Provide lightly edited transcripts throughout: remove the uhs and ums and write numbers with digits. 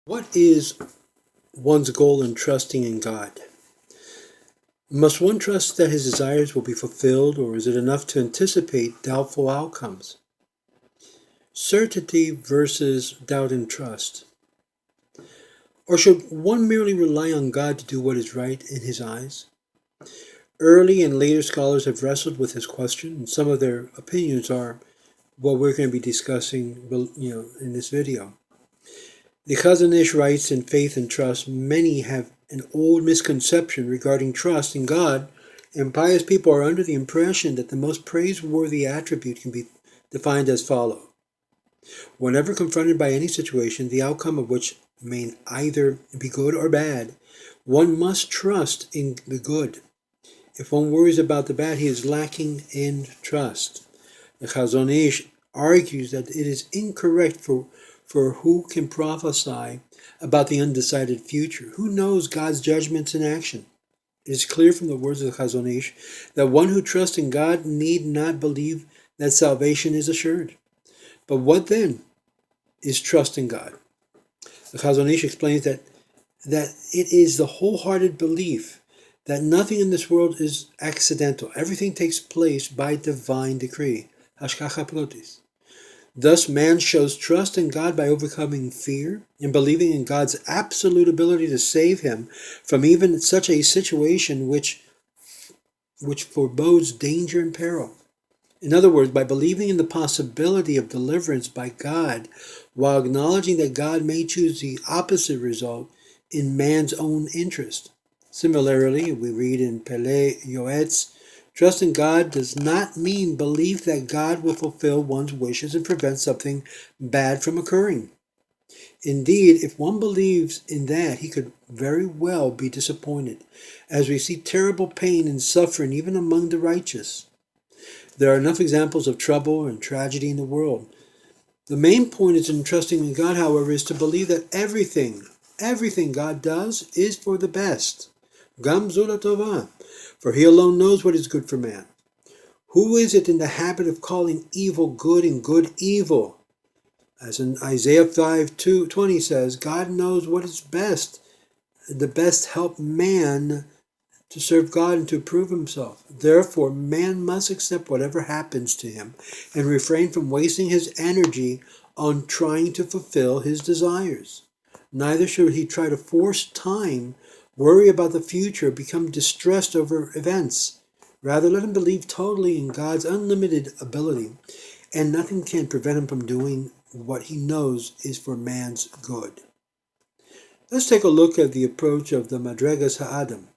What is one's goal in trusting in God? Must one trust that his desires will be fulfilled, or is it enough to anticipate doubtful outcomes? Certainty versus doubt and trust. Or should one merely rely on God to do what is right in his eyes? Early and later scholars have wrestled with this question, and some of their opinions are what we're going to be discussing, in this video. The Chazon Ish writes, in Faith and Trust, many have an old misconception regarding trust in God, and pious people are under the impression that the most praiseworthy attribute can be defined as follows. Whenever confronted by any situation, the outcome of which may either be good or bad, one must trust in the good. If one worries about the bad, he is lacking in trust. The Chazon Ish argues that it is incorrect for who can prophesy about the undecided future. Who knows God's judgments in action? It is clear from the words of the Chazon Ish that one who trusts in God need not believe that salvation is assured. But what then is trust in God? The Chazon Ish explains that it is the wholehearted belief that nothing in this world is accidental. Everything takes place by divine decree. Hashgacha Protis. Thus, man shows trust in God by overcoming fear and believing in God's absolute ability to save him from even such a situation which forebodes danger and peril. In other words, by believing in the possibility of deliverance by God, while acknowledging that God may choose the opposite result in man's own interest. Similarly, we read in Pele Yoetz, trust in God does not mean belief that God will fulfill one's wishes and prevent something bad from occurring. Indeed, if one believes in that, he could very well be disappointed, as we see terrible pain and suffering even among the righteous. There are enough examples of trouble and tragedy in the world. The main point is in trusting in God, however, is to believe that everything God does is for the best. Gam Zula Tova, for he alone knows what is good for man. Who is it in the habit of calling evil good and good evil? As in Isaiah 5:20 says, God knows what is best. The best help man to serve God and to prove himself. Therefore, man must accept whatever happens to him and refrain from wasting his energy on trying to fulfill his desires. Neither should he try to force time, worry about the future, become distressed over events. Rather, let him believe totally in God's unlimited ability, and nothing can prevent him from doing what he knows is for man's good. Let's take a look at the approach of the Madregas Ha'adam,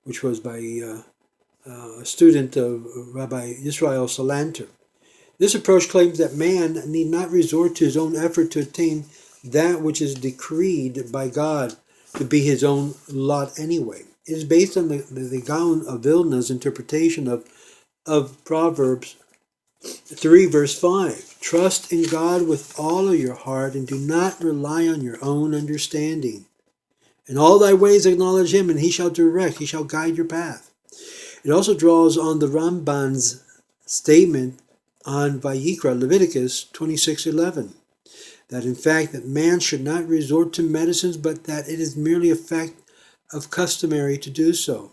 which was by a student of Rabbi Yisrael Salanter. This approach claims that man need not resort to his own effort to attain that which is decreed by God to be his own lot anyway. It is based on the Gaon of Vilna's interpretation of Proverbs 3 verse 5. Trust in God with all of your heart and do not rely on your own understanding. In all thy ways acknowledge him, and he shall guide your path. It also draws on the Ramban's statement on Vayikra, Leviticus 26:11, that in fact that man should not resort to medicines, but that it is merely a fact of customary to do so.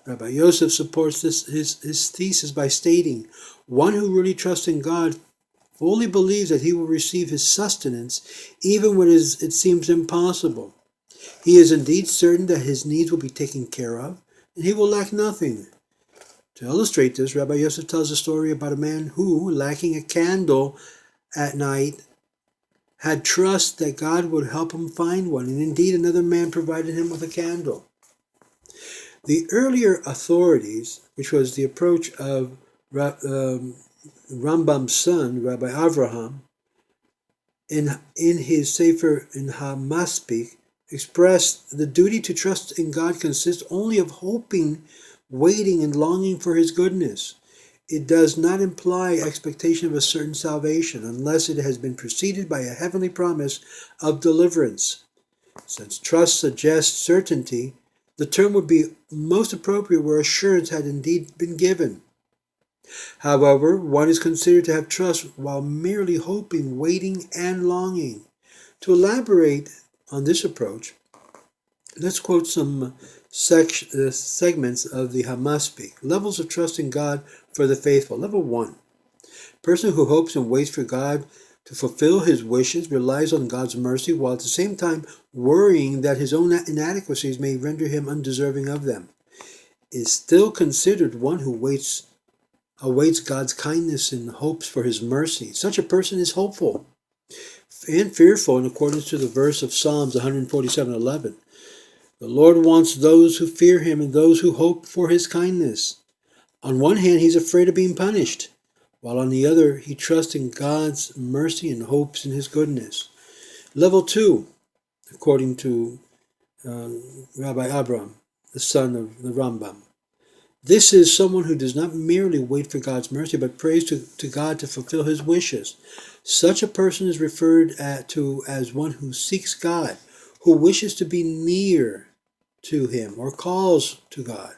Rabbi Yosef supports his thesis by stating, one who really trusts in God fully believes that he will receive his sustenance even when it seems impossible. He is indeed certain that his needs will be taken care of, and he will lack nothing. To illustrate this, Rabbi Yosef tells a story about a man who, lacking a candle at night, had trust that God would help him find one, and indeed another man provided him with a candle. The earlier authorities, which was the approach of Rambam's son, Rabbi Avraham, in his Sefer in HaMaspik, expressed the duty to trust in God consists only of hoping, waiting, and longing for his goodness. It does not imply expectation of a certain salvation unless it has been preceded by a heavenly promise of deliverance. Since trust suggests certainty, the term would be most appropriate where assurance had indeed been given. However, one is considered to have trust while merely hoping, waiting, and longing. To elaborate on this approach, let's quote some segments of the Hamaspi. Levels of trust in God for the faithful. Level 1. Person who hopes and waits for God to fulfill his wishes relies on God's mercy while at the same time worrying that his own inadequacies may render him undeserving of them. Is still considered one who awaits God's kindness and hopes for his mercy. Such a person is hopeful and fearful in accordance to the verse of Psalms 147:11. The Lord wants those who fear him and those who hope for his kindness. On one hand, he's afraid of being punished, while on the other, he trusts in God's mercy and hopes in his goodness. Level 2, according to Rabbi Abraham, the son of the Rambam. This is someone who does not merely wait for God's mercy, but prays to God to fulfill his wishes. Such a person is referred to as one who seeks God, who wishes to be near to him or calls to God.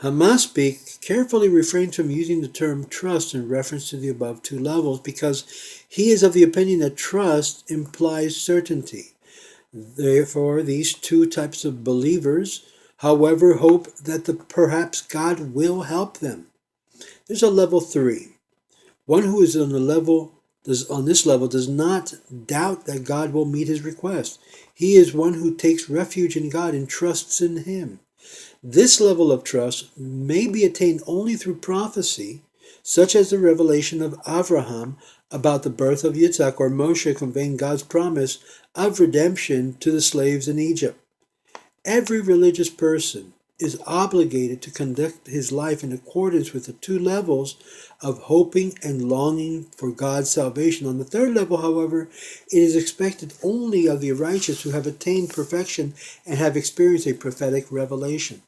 Hamaspi carefully refrains from using the term trust in reference to the above two levels because he is of the opinion that trust implies certainty. Therefore, these two types of believers, however, hope that perhaps God will help them. There's a level 3. One who is on this level does not doubt that God will meet his request. He is one who takes refuge in God and trusts in him. This level of trust may be attained only through prophecy, such as the revelation of Abraham about the birth of Yitzhak, or Moshe conveying God's promise of redemption to the slaves in Egypt. Every religious person is obligated to conduct his life in accordance with the two levels of hoping and longing for God's salvation. On the third level, however, it is expected only of the righteous who have attained perfection and have experienced a prophetic revelation.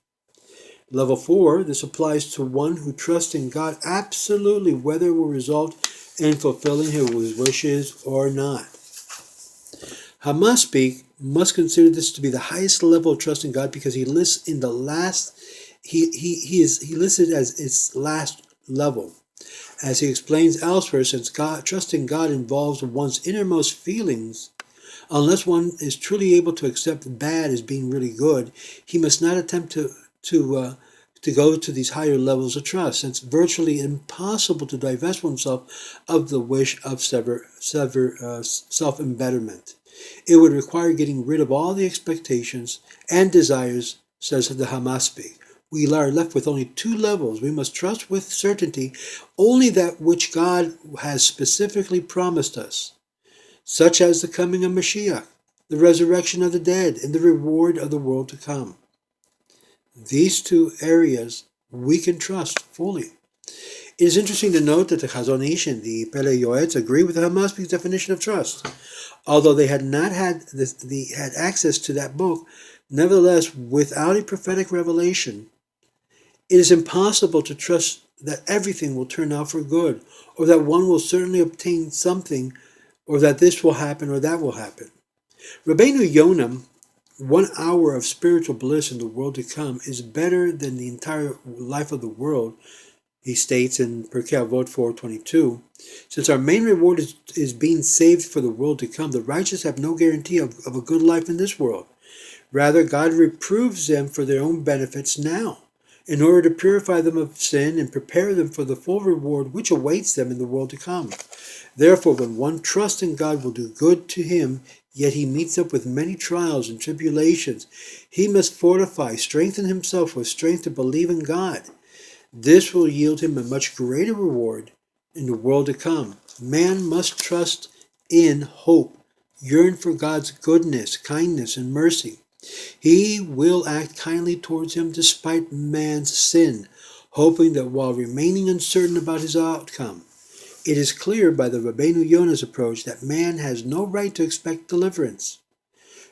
Level 4, this applies to one who trusts in God absolutely, whether it will result in fulfilling his wishes or not. Hamaspi must consider this to be the highest level of trust in God because he lists in the last, he listed as its last level. As he explains elsewhere, since trusting God involves one's innermost feelings, unless one is truly able to accept bad as being really good, he must not attempt to go to these higher levels of trust, since it's virtually impossible to divest oneself of the wish of self-embetterment. It would require getting rid of all the expectations and desires, says the Hamaspi. We are left with only two levels. We must trust with certainty only that which God has specifically promised us, such as the coming of Mashiach, the resurrection of the dead, and the reward of the world to come. These two areas we can trust fully. It is interesting to note that the Chazon Ish and the Pele Yoetz agree with the Hamaspi's definition of trust. Although they had not had access to that book, nevertheless, without a prophetic revelation, it is impossible to trust that everything will turn out for good, or that one will certainly obtain something, or that this will happen or that will happen. Rabbeinu Yonah, 1 hour of spiritual bliss in the world to come is better than the entire life of the world, he states in Pirkei Avot 4:22. Since our main reward is being saved for the world to come, the righteous have no guarantee of a good life in this world. Rather, God reproves them for their own benefits now, in order to purify them of sin and prepare them for the full reward which awaits them in the world to come. Therefore, when one trusts in God will do good to him, yet he meets up with many trials and tribulations, he must strengthen himself with strength to believe in God. This will yield him a much greater reward in the world to come. Man must trust in hope, yearn for God's goodness, kindness, and mercy. He will act kindly towards him despite man's sin, hoping that while remaining uncertain about his outcome. It is clear by the Rabbeinu Yonah's approach that man has no right to expect deliverance.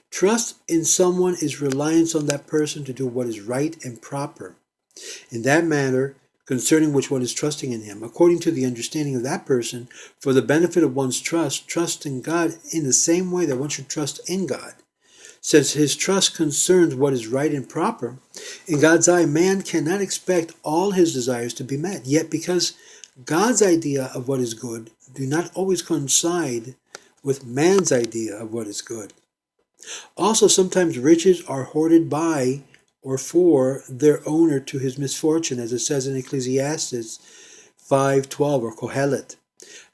Trust in someone is reliance on that person to do what is right and proper. In that matter, concerning which one is trusting in him, according to the understanding of that person, for the benefit of one's trust in God in the same way that one should trust in God. Since his trust concerns what is right and proper, in God's eye, man cannot expect all his desires to be met. Yet because God's idea of what is good do not always coincide with man's idea of what is good, Also, sometimes riches are hoarded by or for their owner to his misfortune, as it says in Ecclesiastes 5:12 or Kohelet.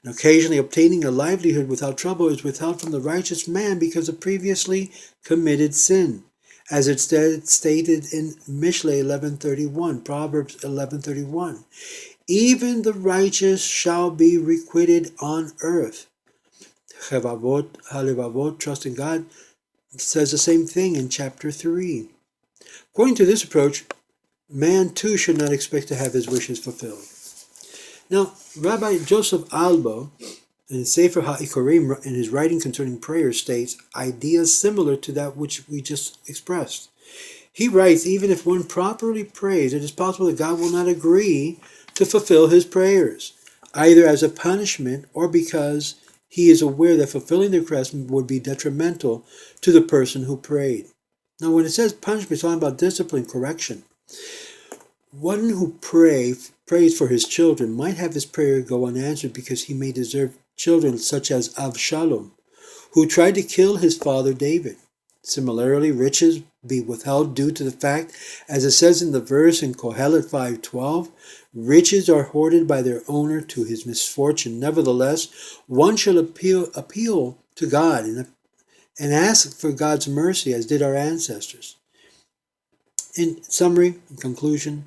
And occasionally obtaining a livelihood without trouble is withheld from the righteous man because of previously committed sin, as it stated in Mishle 11:31, Proverbs 11:31. Even the righteous shall be requited on earth. Chevavot, Halevavot, trust in God, says the same thing in chapter 3. According to this approach, man too should not expect to have his wishes fulfilled. Now, Rabbi Joseph Albo, in Sefer HaIkorim, in his writing concerning prayer, states ideas similar to that which we just expressed. He writes, even if one properly prays, it is possible that God will not agree to fulfill his prayers, either as a punishment or because he is aware that fulfilling the request would be detrimental to the person who prayed. Now, when it says punishment, it's talking about discipline, correction. One who prays for his children might have his prayer go unanswered because he may deserve children such as Avshalom, who tried to kill his father David. Similarly, riches be withheld due to the fact, as it says in the verse in Kohelet 5:12, riches are hoarded by their owner to his misfortune. Nevertheless, one shall appeal to God and ask for God's mercy, as did our ancestors. In summary, in conclusion,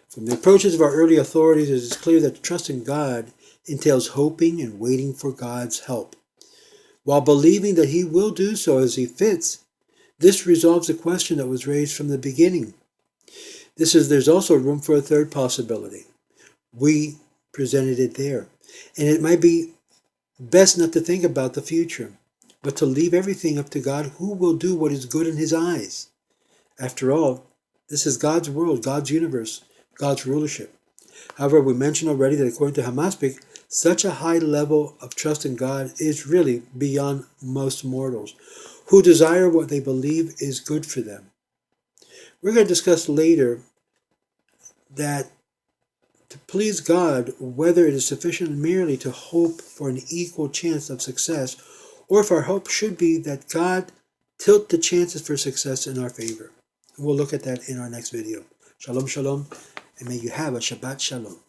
from the approaches of our early authorities, it is clear that trust in God entails hoping and waiting for God's help, while believing that he will do so as he fits. This resolves the question that was raised from the beginning. There's also room for a third possibility. We presented it there. And it might be best not to think about the future, but to leave everything up to God, who will do what is good in his eyes. After all, this is God's world, God's universe, God's rulership. However, we mentioned already that according to Hamaspik, such a high level of trust in God is really beyond most mortals, who desire what they believe is good for them. We're going to discuss later that to please God, whether it is sufficient merely to hope for an equal chance of success, or if our hope should be that God tilt the chances for success in our favor. We'll look at that in our next video. Shalom, shalom, and may you have a Shabbat Shalom.